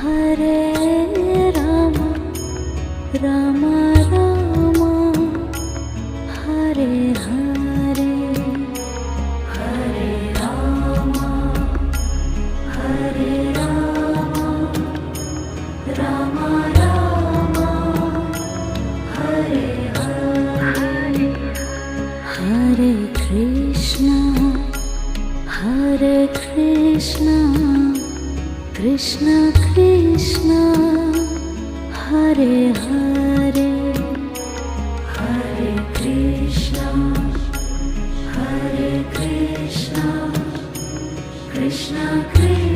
Hare Ram Ram Ram Hare Hare Hare Ram Ram Ram Hare Hare Hare Krishna Krishna Krishna Hare Hare Hare Krishna Krishna Krishna